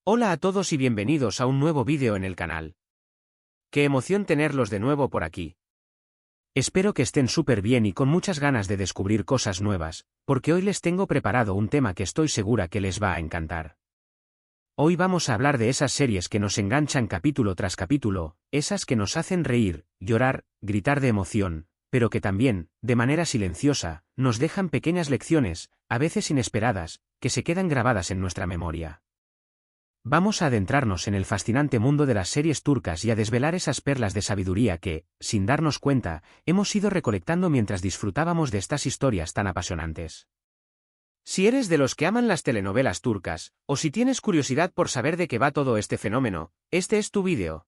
Hola a todos y bienvenidos a un nuevo vídeo en el canal. Qué emoción tenerlos de nuevo por aquí. Espero que estén súper bien y con muchas ganas de descubrir cosas nuevas, porque hoy les tengo preparado un tema que estoy segura que les va a encantar. Hoy vamos a hablar de esas series que nos enganchan capítulo tras capítulo, esas que nos hacen reír, llorar, gritar de emoción, pero que también, de manera silenciosa, nos dejan pequeñas lecciones, a veces inesperadas, que se quedan grabadas en nuestra memoria. Vamos a adentrarnos en el fascinante mundo de las series turcas y a desvelar esas perlas de sabiduría que, sin darnos cuenta, hemos ido recolectando mientras disfrutábamos de estas historias tan apasionantes. Si eres de los que aman las telenovelas turcas, o si tienes curiosidad por saber de qué va todo este fenómeno, este es tu vídeo.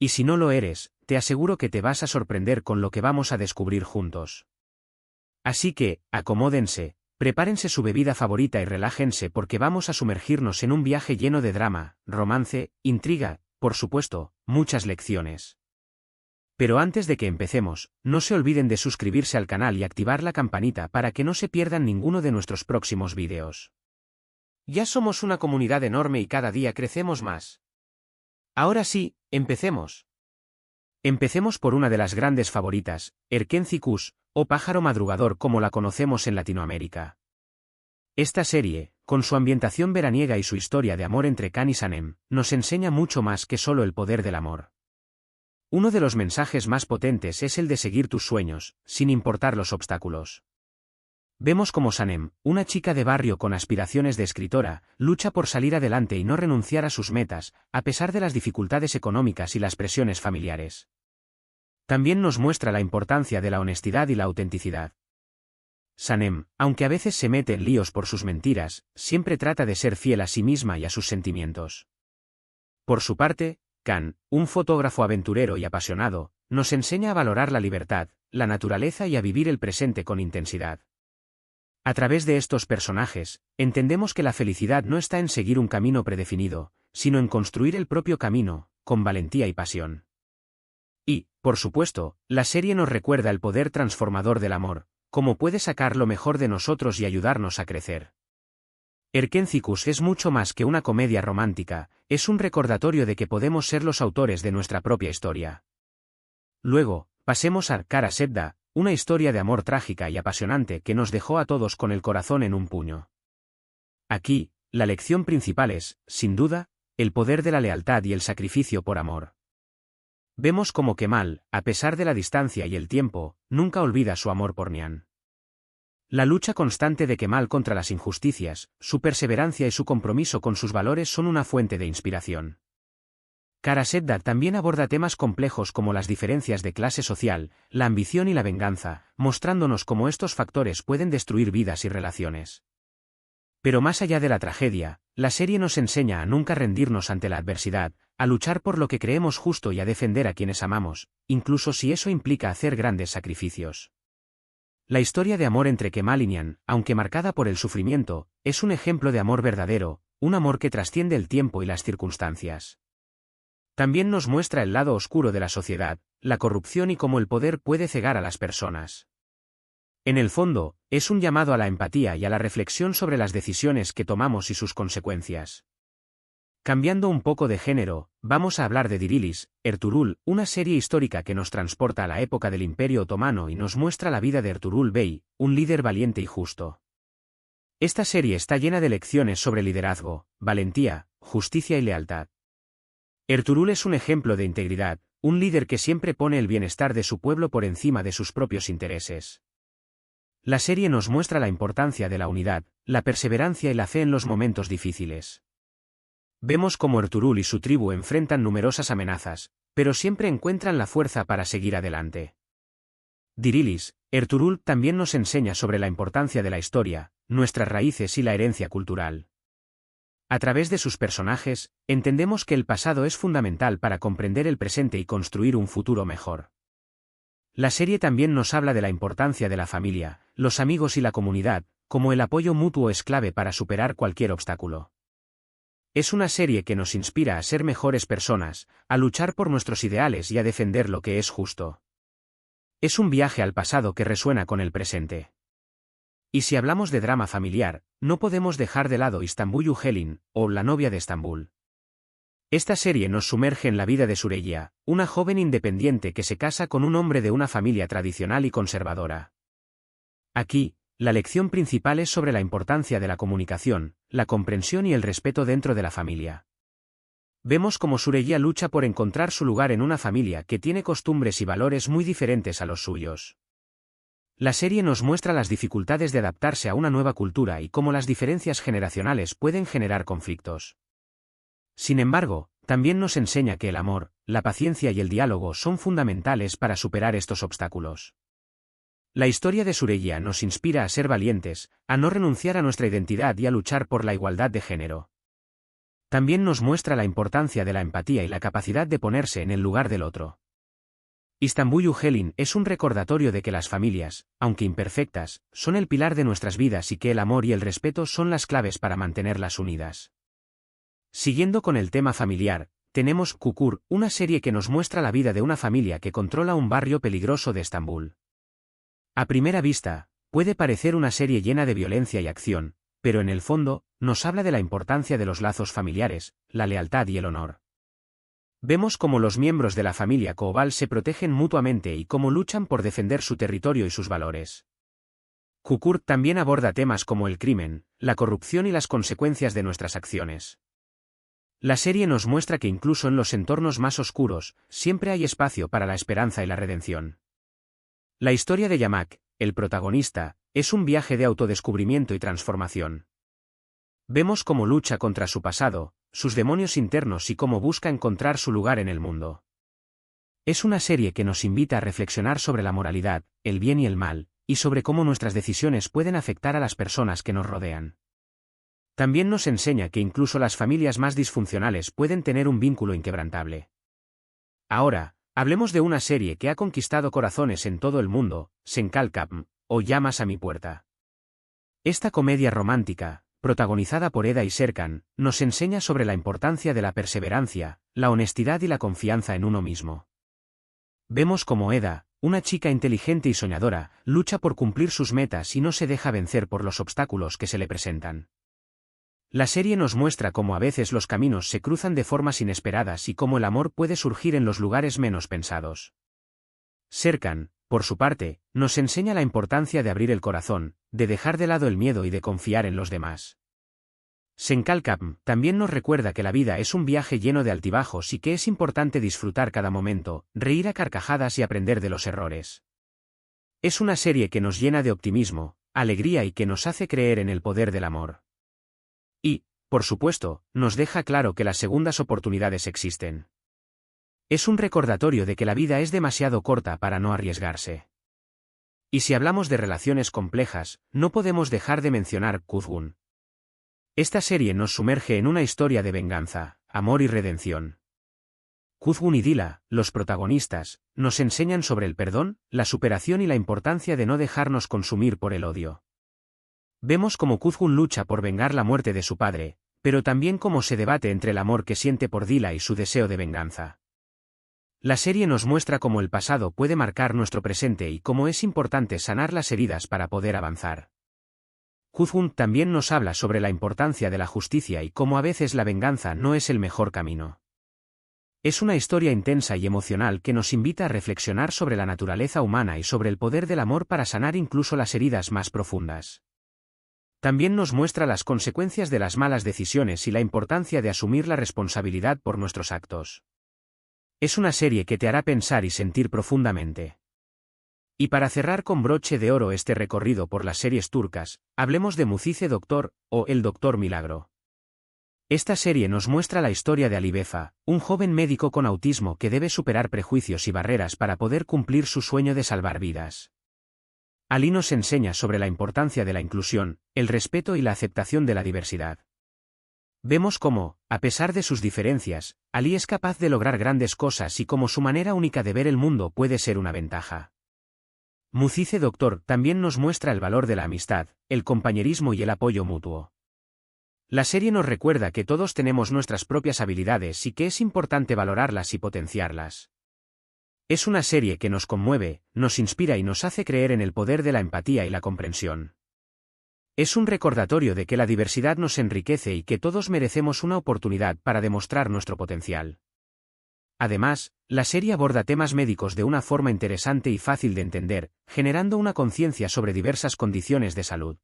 Y si no lo eres, te aseguro que te vas a sorprender con lo que vamos a descubrir juntos. Así que, acomódense. Prepárense su bebida favorita y relájense porque vamos a sumergirnos en un viaje lleno de drama, romance, intriga, por supuesto, muchas lecciones. Pero antes de que empecemos, no se olviden de suscribirse al canal y activar la campanita para que no se pierdan ninguno de nuestros próximos vídeos. Ya somos una comunidad enorme y cada día crecemos más. Ahora sí, empecemos. Empecemos por una de las grandes favoritas, Erkenci Kuş, o pájaro madrugador como la conocemos en Latinoamérica. Esta serie, con su ambientación veraniega y su historia de amor entre Can y Sanem, nos enseña mucho más que solo el poder del amor. Uno de los mensajes más potentes es el de seguir tus sueños, sin importar los obstáculos. Vemos cómo Sanem, una chica de barrio con aspiraciones de escritora, lucha por salir adelante y no renunciar a sus metas, a pesar de las dificultades económicas y las presiones familiares. También nos muestra la importancia de la honestidad y la autenticidad. Sanem, aunque a veces se mete en líos por sus mentiras, siempre trata de ser fiel a sí misma y a sus sentimientos. Por su parte, Can, un fotógrafo aventurero y apasionado, nos enseña a valorar la libertad, la naturaleza y a vivir el presente con intensidad. A través de estos personajes, entendemos que la felicidad no está en seguir un camino predefinido, sino en construir el propio camino, con valentía y pasión. Y, por supuesto, la serie nos recuerda el poder transformador del amor, cómo puede sacar lo mejor de nosotros y ayudarnos a crecer. Erkenci Kuş es mucho más que una comedia romántica, es un recordatorio de que podemos ser los autores de nuestra propia historia. Luego, pasemos a Kara Sevda, una historia de amor trágica y apasionante que nos dejó a todos con el corazón en un puño. Aquí, la lección principal es, sin duda, el poder de la lealtad y el sacrificio por amor. Vemos cómo Kemal, a pesar de la distancia y el tiempo, nunca olvida su amor por Nihan. La lucha constante de Kemal contra las injusticias, su perseverancia y su compromiso con sus valores son una fuente de inspiración. Kara Sevda también aborda temas complejos como las diferencias de clase social, la ambición y la venganza, mostrándonos cómo estos factores pueden destruir vidas y relaciones. Pero más allá de la tragedia, la serie nos enseña a nunca rendirnos ante la adversidad, a luchar por lo que creemos justo y a defender a quienes amamos, incluso si eso implica hacer grandes sacrificios. La historia de amor entre Kemal y Nihan, aunque marcada por el sufrimiento, es un ejemplo de amor verdadero, un amor que trasciende el tiempo y las circunstancias. También nos muestra el lado oscuro de la sociedad, la corrupción y cómo el poder puede cegar a las personas. En el fondo, es un llamado a la empatía y a la reflexión sobre las decisiones que tomamos y sus consecuencias. Cambiando un poco de género, vamos a hablar de Dirilis, Ertuğrul, una serie histórica que nos transporta a la época del Imperio Otomano y nos muestra la vida de Ertuğrul Bey, un líder valiente y justo. Esta serie está llena de lecciones sobre liderazgo, valentía, justicia y lealtad. Ertuğrul es un ejemplo de integridad, un líder que siempre pone el bienestar de su pueblo por encima de sus propios intereses. La serie nos muestra la importancia de la unidad, la perseverancia y la fe en los momentos difíciles. Vemos cómo Ertuğrul y su tribu enfrentan numerosas amenazas, pero siempre encuentran la fuerza para seguir adelante. Dirilis, Ertuğrul también nos enseña sobre la importancia de la historia, nuestras raíces y la herencia cultural. A través de sus personajes, entendemos que el pasado es fundamental para comprender el presente y construir un futuro mejor. La serie también nos habla de la importancia de la familia, los amigos y la comunidad, como el apoyo mutuo es clave para superar cualquier obstáculo. Es una serie que nos inspira a ser mejores personas, a luchar por nuestros ideales y a defender lo que es justo. Es un viaje al pasado que resuena con el presente. Y si hablamos de drama familiar, no podemos dejar de lado Istanbul Helin, o La novia de Estambul. Esta serie nos sumerge en la vida de Süreyya, una joven independiente que se casa con un hombre de una familia tradicional y conservadora. Aquí, la lección principal es sobre la importancia de la comunicación, la comprensión y el respeto dentro de la familia. Vemos cómo Süreyya lucha por encontrar su lugar en una familia que tiene costumbres y valores muy diferentes a los suyos. La serie nos muestra las dificultades de adaptarse a una nueva cultura y cómo las diferencias generacionales pueden generar conflictos. Sin embargo, también nos enseña que el amor, la paciencia y el diálogo son fundamentales para superar estos obstáculos. La historia de Süreyya nos inspira a ser valientes, a no renunciar a nuestra identidad y a luchar por la igualdad de género. También nos muestra la importancia de la empatía y la capacidad de ponerse en el lugar del otro. Istanbul Helin es un recordatorio de que las familias, aunque imperfectas, son el pilar de nuestras vidas y que el amor y el respeto son las claves para mantenerlas unidas. Siguiendo con el tema familiar, tenemos Çukur, una serie que nos muestra la vida de una familia que controla un barrio peligroso de Estambul. A primera vista, puede parecer una serie llena de violencia y acción, pero en el fondo, nos habla de la importancia de los lazos familiares, la lealtad y el honor. Vemos cómo los miembros de la familia Koval se protegen mutuamente y cómo luchan por defender su territorio y sus valores. Çukur también aborda temas como el crimen, la corrupción y las consecuencias de nuestras acciones. La serie nos muestra que incluso en los entornos más oscuros, siempre hay espacio para la esperanza y la redención. La historia de Yamak, el protagonista, es un viaje de autodescubrimiento y transformación. Vemos cómo lucha contra su pasado, sus demonios internos y cómo busca encontrar su lugar en el mundo. Es una serie que nos invita a reflexionar sobre la moralidad, el bien y el mal, y sobre cómo nuestras decisiones pueden afectar a las personas que nos rodean. También nos enseña que incluso las familias más disfuncionales pueden tener un vínculo inquebrantable. Ahora, hablemos de una serie que ha conquistado corazones en todo el mundo, Sen Kalkam, o Llamas a mi puerta. Esta comedia romántica, protagonizada por Eda y Serkan, nos enseña sobre la importancia de la perseverancia, la honestidad y la confianza en uno mismo. Vemos cómo Eda, una chica inteligente y soñadora, lucha por cumplir sus metas y no se deja vencer por los obstáculos que se le presentan. La serie nos muestra cómo a veces los caminos se cruzan de formas inesperadas y cómo el amor puede surgir en los lugares menos pensados. Serkan, por su parte, nos enseña la importancia de abrir el corazón, de dejar de lado el miedo y de confiar en los demás. Sen Kalkam también nos recuerda que la vida es un viaje lleno de altibajos y que es importante disfrutar cada momento, reír a carcajadas y aprender de los errores. Es una serie que nos llena de optimismo, alegría y que nos hace creer en el poder del amor. Y, por supuesto, nos deja claro que las segundas oportunidades existen. Es un recordatorio de que la vida es demasiado corta para no arriesgarse. Y si hablamos de relaciones complejas, no podemos dejar de mencionar Kuzgun. Esta serie nos sumerge en una historia de venganza, amor y redención. Kuzgun y Dila, los protagonistas, nos enseñan sobre el perdón, la superación y la importancia de no dejarnos consumir por el odio. Vemos cómo Kuzgun lucha por vengar la muerte de su padre, pero también cómo se debate entre el amor que siente por Dila y su deseo de venganza. La serie nos muestra cómo el pasado puede marcar nuestro presente y cómo es importante sanar las heridas para poder avanzar. Kuzgun también nos habla sobre la importancia de la justicia y cómo a veces la venganza no es el mejor camino. Es una historia intensa y emocional que nos invita a reflexionar sobre la naturaleza humana y sobre el poder del amor para sanar incluso las heridas más profundas. También nos muestra las consecuencias de las malas decisiones y la importancia de asumir la responsabilidad por nuestros actos. Es una serie que te hará pensar y sentir profundamente. Y para cerrar con broche de oro este recorrido por las series turcas, hablemos de Mucize Doktor, o El Doctor Milagro. Esta serie nos muestra la historia de Ali Befa, un joven médico con autismo que debe superar prejuicios y barreras para poder cumplir su sueño de salvar vidas. Ali nos enseña sobre la importancia de la inclusión, el respeto y la aceptación de la diversidad. Vemos cómo, a pesar de sus diferencias, Ali es capaz de lograr grandes cosas y cómo su manera única de ver el mundo puede ser una ventaja. Mucize Doktor también nos muestra el valor de la amistad, el compañerismo y el apoyo mutuo. La serie nos recuerda que todos tenemos nuestras propias habilidades y que es importante valorarlas y potenciarlas. Es una serie que nos conmueve, nos inspira y nos hace creer en el poder de la empatía y la comprensión. Es un recordatorio de que la diversidad nos enriquece y que todos merecemos una oportunidad para demostrar nuestro potencial. Además, la serie aborda temas médicos de una forma interesante y fácil de entender, generando una conciencia sobre diversas condiciones de salud.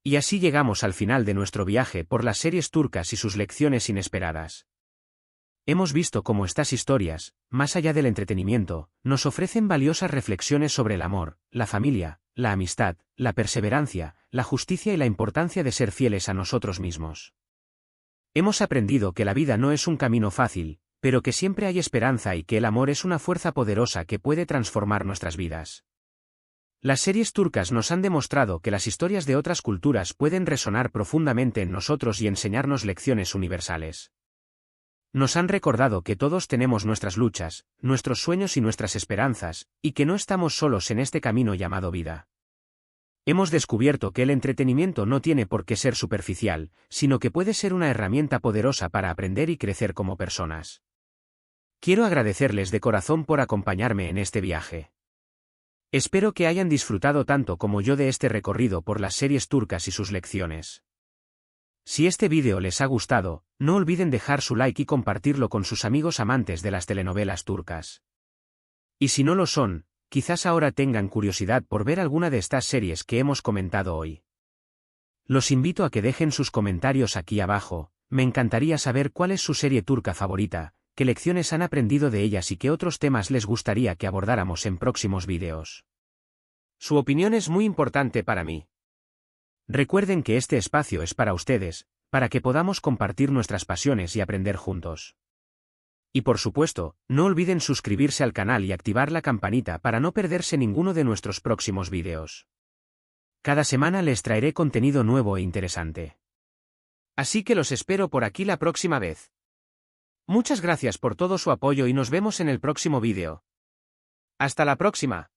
Y así llegamos al final de nuestro viaje por las series turcas y sus lecciones inesperadas. Hemos visto cómo estas historias, más allá del entretenimiento, nos ofrecen valiosas reflexiones sobre el amor, la familia, la amistad, la perseverancia, la justicia y la importancia de ser fieles a nosotros mismos. Hemos aprendido que la vida no es un camino fácil, pero que siempre hay esperanza y que el amor es una fuerza poderosa que puede transformar nuestras vidas. Las series turcas nos han demostrado que las historias de otras culturas pueden resonar profundamente en nosotros y enseñarnos lecciones universales. Nos han recordado que todos tenemos nuestras luchas, nuestros sueños y nuestras esperanzas, y que no estamos solos en este camino llamado vida. Hemos descubierto que el entretenimiento no tiene por qué ser superficial, sino que puede ser una herramienta poderosa para aprender y crecer como personas. Quiero agradecerles de corazón por acompañarme en este viaje. Espero que hayan disfrutado tanto como yo de este recorrido por las series turcas y sus lecciones. Si este vídeo les ha gustado, no olviden dejar su like y compartirlo con sus amigos amantes de las telenovelas turcas. Y si no lo son, quizás ahora tengan curiosidad por ver alguna de estas series que hemos comentado hoy. Los invito a que dejen sus comentarios aquí abajo, me encantaría saber cuál es su serie turca favorita, qué lecciones han aprendido de ellas y qué otros temas les gustaría que abordáramos en próximos vídeos. Su opinión es muy importante para mí. Recuerden que este espacio es para ustedes, para que podamos compartir nuestras pasiones y aprender juntos. Y por supuesto, no olviden suscribirse al canal y activar la campanita para no perderse ninguno de nuestros próximos vídeos. Cada semana les traeré contenido nuevo e interesante. Así que los espero por aquí la próxima vez. Muchas gracias por todo su apoyo y nos vemos en el próximo vídeo. ¡Hasta la próxima!